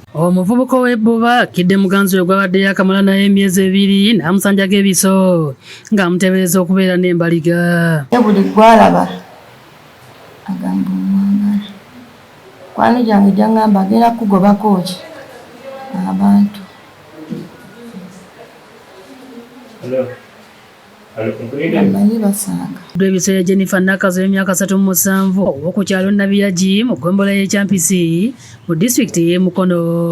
Omuvubuka w'ebbuba kidde muganziwe gw'abadde yakamala naye emyezi 2 n'amusanjako ebiso ng'amuteebereza okubeera n'embaliga. Buli gwalaba agamba omwagala. Kwano gyange gyangamba agenda kugobako ki abantu. Ebiseera Jennifer Nakazo w'emyaka 37 ow'oku kyalo Nabiyagi mu ggombolola y'Ekyampisi mu disitulikiti y'e Mukono.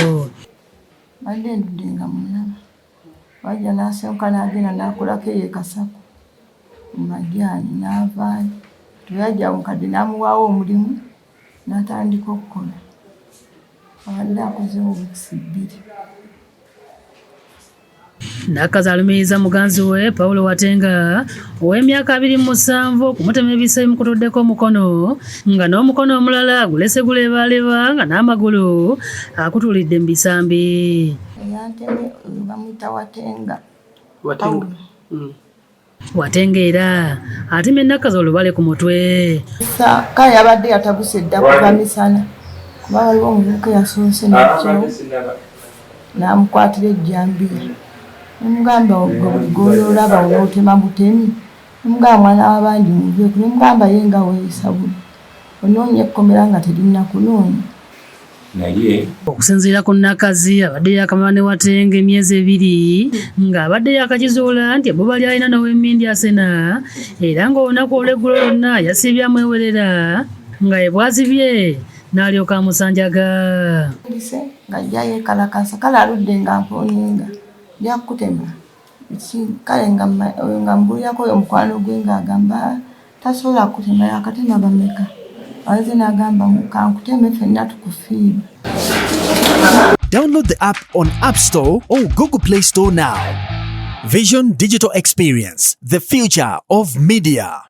Badde ndudde nga mulaba wajja n'asenguka n'agenda n'akolako eyeekasako mu majaani n'avaayo. Tuyajja omukadde n'amuwaawo omulimu n'atandika okukola. Abadde akozeewo wiiki 2. Nakazo alumiriza muganziwe Paulo Watenga ow'emyaka 27 kumutema ebisa ebimukutuddeko omukono nga n'omukono omulala gulese gulebaleba nga n'amagulu akutulidde mu bisambi. Eyantemye bamuyita Watenga. Watenga era atemye Nakazo olubale ku mutwe. Kale yabadde yatabuse dda kuva misana kuba waliwo omuvubuka yasoose n'ekyawo n'amukwatira ejjambiya. Nemugamba gw'olaba olwotema butemi, nemugamba mwana w'abandi muveeku, nemugamba ye nga weeyisa buli onoonya ekkomera nga terina kunoonya. Okusinziira ku Nakazi abadde yakamala ne Watenga emyezi 2 ng'abadde yakakizuula nti ebbuba ly'alina n'ow'emmindi asena era ng'olunaku olw'eggulo lwonna yasibye amwewerera nga ebwazibye n'alyoka amusanjaga. Nga ajja yeekalakasa kale aludde nga mponinga yakutema kale nga mbulirako oyo mukwano gwe ng'agamba tasobola kutema yakatema bameka aze n'agamba kankuteme ffenna tukufiirwa. Download the app on App Store or Google Play Store now. Vision Digital Experience, the future of media.